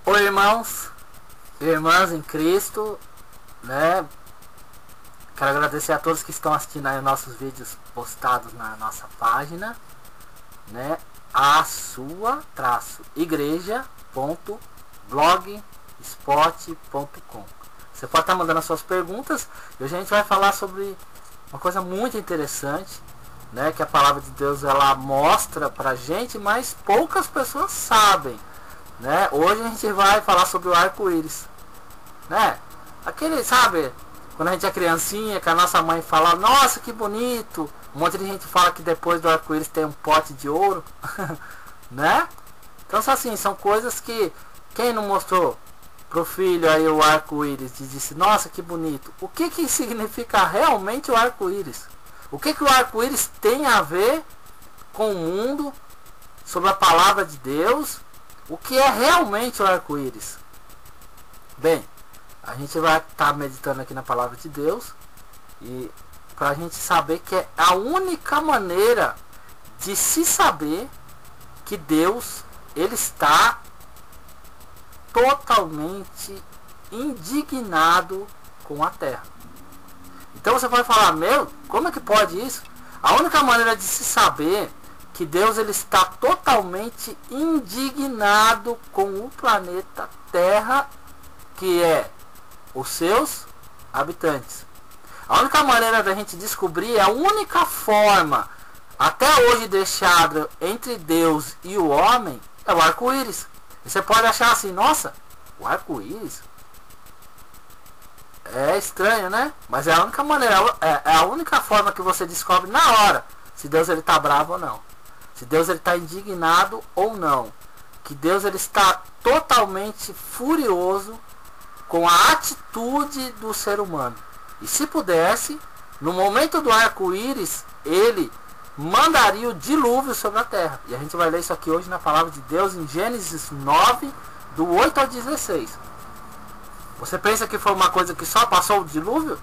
Oi, irmãos e irmãs em Cristo, né? Quero agradecer a todos que estão assistindo aí nossos vídeos postados na nossa página, né? A sua igreja.blogspot.com. Você pode estar mandando as suas perguntas e hoje a gente vai falar sobre uma coisa muito interessante, né? Que a palavra de Deus ela mostra pra gente, mas poucas pessoas sabem, né? Hoje a gente vai falar sobre o arco-íris, né? Aquele, sabe, quando a gente é criancinha, que a nossa mãe fala, nossa, que bonito. Um monte de gente fala que depois do arco-íris tem um pote de ouro, né? Então, assim, são coisas que quem não mostrou pro filho aí o arco-íris e disse, nossa, que bonito. O que que significa realmente o arco-íris? O que que o arco-íris tem a ver com o mundo, sobre a palavra de Deus? O que é realmente o arco-íris? Bem, a gente vai estar meditando aqui na palavra de Deus e para a gente saber que é a única maneira de se saber que Deus ele está totalmente indignado com a terra. Então você pode falar, meu, como é que pode isso? A única maneira de se saber que Deus ele está totalmente indignado com o planeta Terra, que é os seus habitantes. A única maneira da gente descobrir, a única forma até hoje deixada entre Deus e o homem é o arco-íris. E você pode achar assim, nossa, o arco-íris é estranho, né? Mas é a única maneira, é a única forma que você descobre na hora se Deus ele está bravo ou não, se Deus ele está indignado ou não, que Deus ele está totalmente furioso com a atitude do ser humano. E se pudesse, no momento do arco-íris, ele mandaria o dilúvio sobre a terra. E a gente vai ler isso aqui hoje na palavra de Deus em Gênesis 9, do 8 ao 16. Você pensa que foi uma coisa que só passou o dilúvio?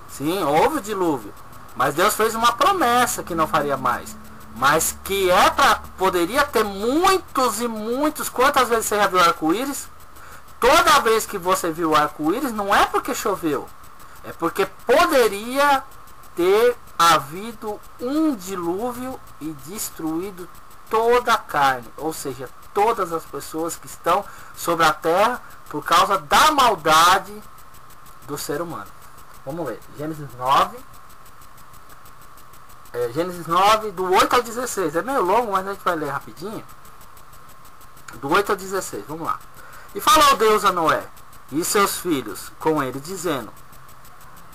Sim, houve o dilúvio. Mas Deus fez uma promessa que não faria mais. Mas que poderia ter muitos e muitos. Quantas vezes você já viu arco-íris? Toda vez que você viu o arco-íris, não é porque choveu. É porque poderia ter havido um dilúvio e destruído toda a carne. Ou seja, todas as pessoas que estão sobre a terra por causa da maldade do ser humano. Vamos ler. Gênesis 9, do 8 ao 16. É meio longo, mas a gente vai ler rapidinho. Do 8 ao 16, vamos lá. E falou Deus a Noé e seus filhos com ele, dizendo,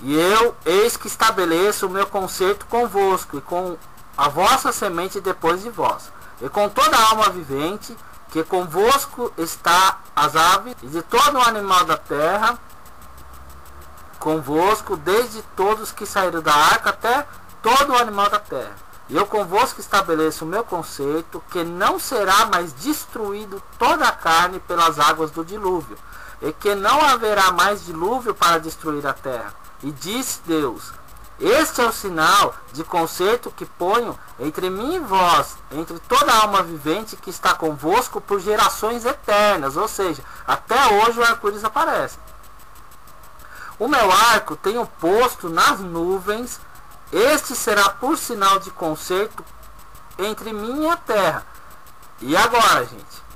e eu, eis que estabeleço o meu concerto convosco, e com a vossa semente depois de vós, e com toda a alma vivente, que convosco está as aves, e de todo o animal da terra, convosco, desde todos que saíram da arca, até todo o animal da terra. E eu convosco estabeleço o meu conceito, que não será mais destruído toda a carne pelas águas do dilúvio, e que não haverá mais dilúvio para destruir a terra. E disse Deus, este é o sinal de concerto que ponho entre mim e vós, entre toda a alma vivente que está convosco por gerações eternas. Ou seja, até hoje o arco-íris aparece. O meu arco tenho posto nas nuvens. Este será por sinal de concerto entre mim e a terra. E agora, gente?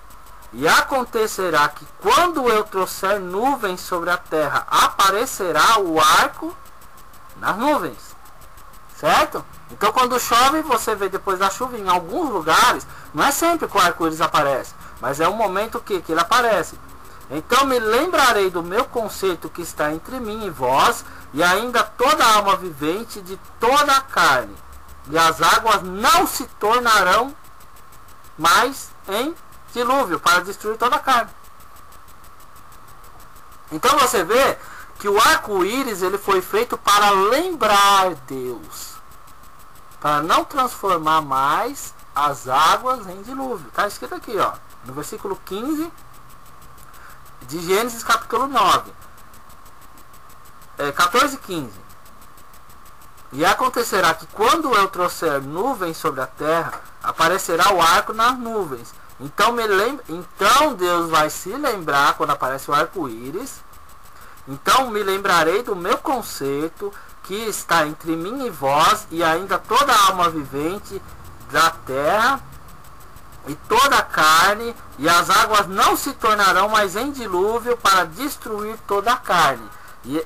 E acontecerá que quando eu trouxer nuvens sobre a terra, aparecerá o arco nas nuvens. Certo? Então quando chove, você vê depois da chuva, em alguns lugares, não é sempre que o arco-íris aparece, mas é um momento que ele aparece. Então me lembrarei do meu conceito que está entre mim e vós, e ainda toda a alma vivente de toda a carne, e as águas não se tornarão mais em dilúvio para destruir toda a carne. Então você vê que o arco-íris ele foi feito para lembrar Deus, para não transformar mais as águas em dilúvio. Está escrito aqui, ó, no versículo 15 de Gênesis capítulo 9. 14 e 15. E acontecerá que quando eu trouxer nuvens sobre a terra, aparecerá o arco nas nuvens. Então Deus vai se lembrar quando aparece o arco-íris. Então me lembrarei do meu concerto que está entre mim e vós, e ainda toda alma vivente da terra, e toda a carne, e as águas não se tornarão mais em dilúvio para destruir toda a carne. E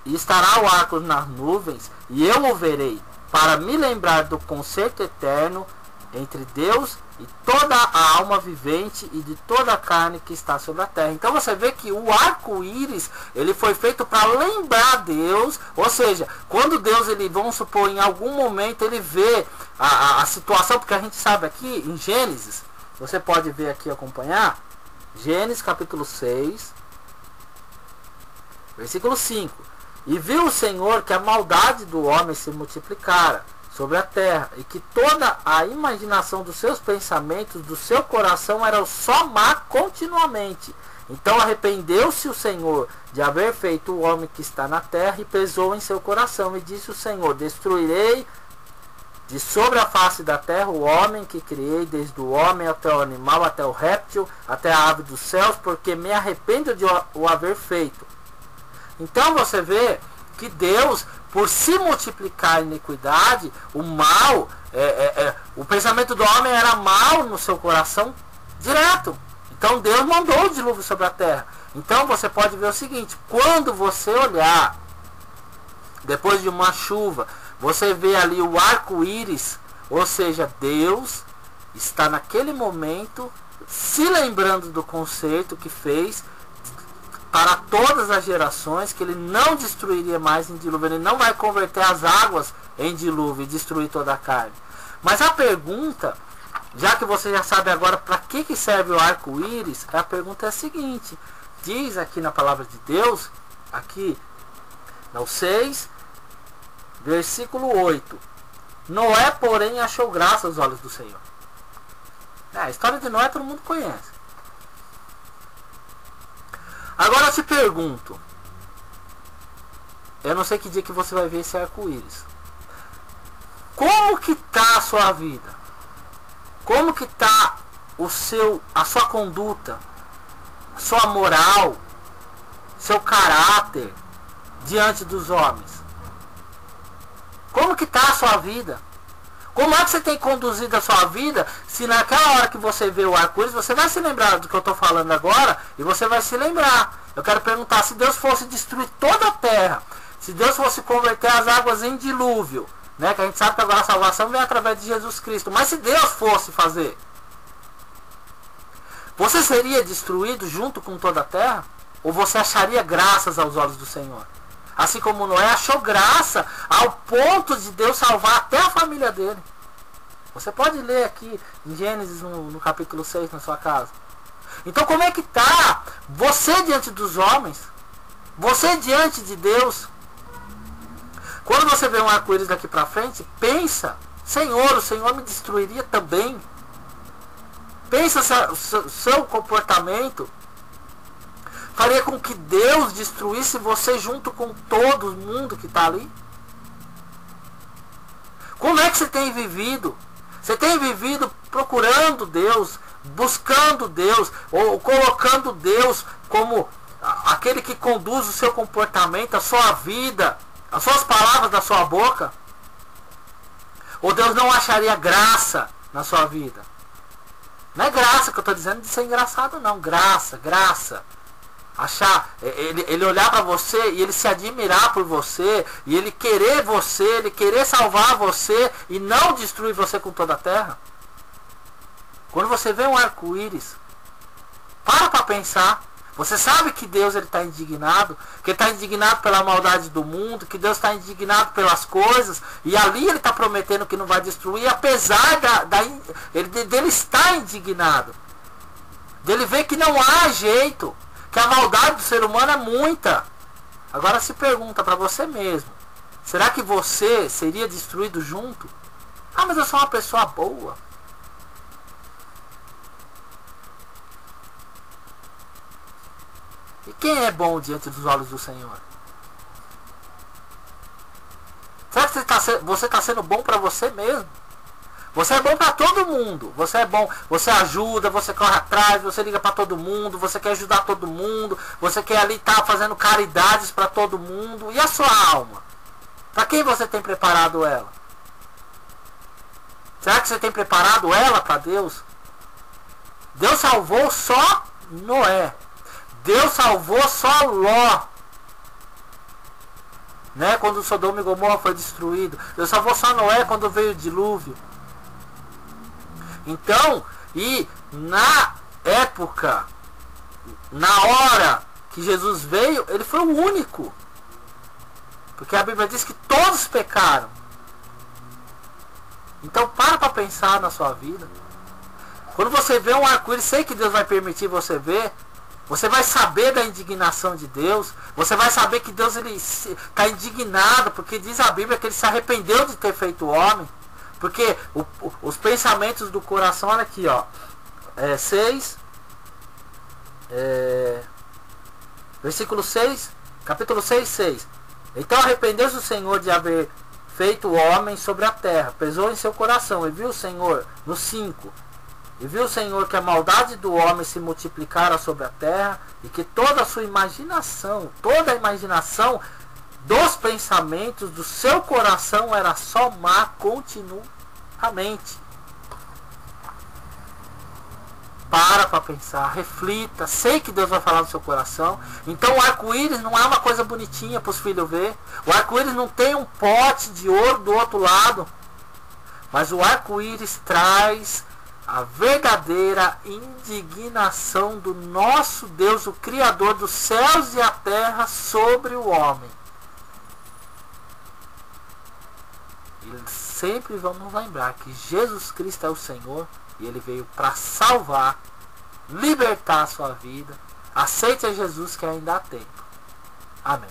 estará o arco nas nuvens, e eu o verei, para me lembrar do concerto eterno entre Deus e toda a alma vivente e de toda a carne que está sobre a terra. Então você vê que o arco-íris, ele foi feito para lembrar Deus, ou seja, quando Deus, ele, vamos supor, em algum momento ele vê a situação, porque a gente sabe aqui em Gênesis, você pode ver aqui, acompanhar, Gênesis capítulo 6, versículo 5. E viu o Senhor que a maldade do homem se multiplicara sobre a terra, e que toda a imaginação dos seus pensamentos, do seu coração, era só má continuamente. Então arrependeu-se o Senhor de haver feito o homem que está na terra, e pesou em seu coração, e disse o Senhor: destruirei de sobre a face da terra o homem que criei, desde o homem até o animal, até o réptil, até a ave dos céus, porque me arrependo de o haver feito. Então você vê que Deus, por se multiplicar a iniquidade, o mal, o pensamento do homem era mal no seu coração direto. Então Deus mandou o dilúvio sobre a terra. Então você pode ver o seguinte: quando você olhar, depois de uma chuva, você vê ali o arco-íris, ou seja, Deus está naquele momento se lembrando do concerto que fez para todas as gerações, que ele não destruiria mais em dilúvio, ele não vai converter as águas em dilúvio e destruir toda a carne. Mas a pergunta, já que você já sabe agora para que serve o arco-íris, a pergunta é a seguinte: diz aqui na palavra de Deus, aqui no 6, versículo 8: Noé, porém, achou graça aos olhos do Senhor. A história de Noé todo mundo conhece. Agora eu te pergunto, eu não sei que dia que você vai ver esse arco-íris. Como que está a sua vida? Como que está a sua conduta, a sua moral, seu caráter diante dos homens? Como que está a sua vida? Como é que você tem conduzido a sua vida, se naquela hora que você vê o arco-íris, você vai se lembrar do que eu estou falando agora, e você vai se lembrar. Eu quero perguntar: se Deus fosse destruir toda a terra, se Deus fosse converter as águas em dilúvio, né, que a gente sabe que agora a salvação vem através de Jesus Cristo, mas se Deus fosse fazer, você seria destruído junto com toda a terra? Ou você acharia graças aos olhos do Senhor? Assim como Noé achou graça ao ponto de Deus salvar até a família dele. Você pode ler aqui em Gênesis no capítulo 6 na sua casa. Então como é que está você diante dos homens? Você diante de Deus? Quando você vê um arco-íris daqui para frente, pensa: Senhor, o Senhor me destruiria também. Pensa o seu comportamento faria com que Deus destruísse você junto com todo mundo que está ali? Como é que você tem vivido? Você tem vivido procurando Deus, buscando Deus, ou colocando Deus como aquele que conduz o seu comportamento, a sua vida, as suas palavras da sua boca? Ou Deus não acharia graça na sua vida? Não é graça que eu estou dizendo de ser engraçado, não. Graça. Achar, ele olhar para você e ele se admirar por você, e ele querer salvar você e não destruir você com toda a terra. Quando você vê um arco-íris, para pensar. Você sabe que Deus está indignado, que ele está indignado pela maldade do mundo, que Deus está indignado pelas coisas, e ali ele está prometendo que não vai destruir, apesar dele estar indignado, dele ver que não há jeito, que a maldade do ser humano é muita. Agora se pergunta para você mesmo: será que você seria destruído junto? Ah, mas eu sou uma pessoa boa. E quem é bom diante dos olhos do Senhor? Será que você está sendo bom para você mesmo? Você é bom para todo mundo. Você é bom, você ajuda, você corre atrás, você liga para todo mundo, você quer ajudar todo mundo, você quer ali estar fazendo caridades para todo mundo. E a sua alma? Para quem você tem preparado ela? Será que você tem preparado ela para Deus? Deus salvou só Noé. Deus salvou só Ló. Né? Quando Sodoma e Gomorra foi destruído. Deus salvou só Noé quando veio o dilúvio. Então, e na época, na hora que Jesus veio, ele foi o único. Porque a Bíblia diz que todos pecaram. Então para pensar na sua vida. Quando você vê um arco-íris, sei que Deus vai permitir você ver. Você vai saber da indignação de Deus. Você vai saber que Deus está indignado. Porque diz a Bíblia que ele se arrependeu de ter feito o homem. Porque os pensamentos do coração, olha aqui, ó. 6. Versículo 6. Capítulo 6, 6. Então arrependeu-se o Senhor de haver feito o homem sobre a terra. Pesou em seu coração. E viu o Senhor, no 5. E viu o Senhor que a maldade do homem se multiplicara sobre a terra. E que toda a sua imaginação, toda a imaginação dos pensamentos do seu coração era só má continuamente. Para pensar, reflita, sei que Deus vai falar no seu coração. Então o arco-íris não é uma coisa bonitinha para os filhos ver. O arco-íris não tem um pote de ouro do outro lado. Mas o arco-íris traz a verdadeira indignação do nosso Deus, o Criador dos céus e a terra, sobre o homem. E sempre vamos lembrar que Jesus Cristo é o Senhor e Ele veio para salvar, libertar a sua vida. Aceite a Jesus que ainda há tempo. Amém.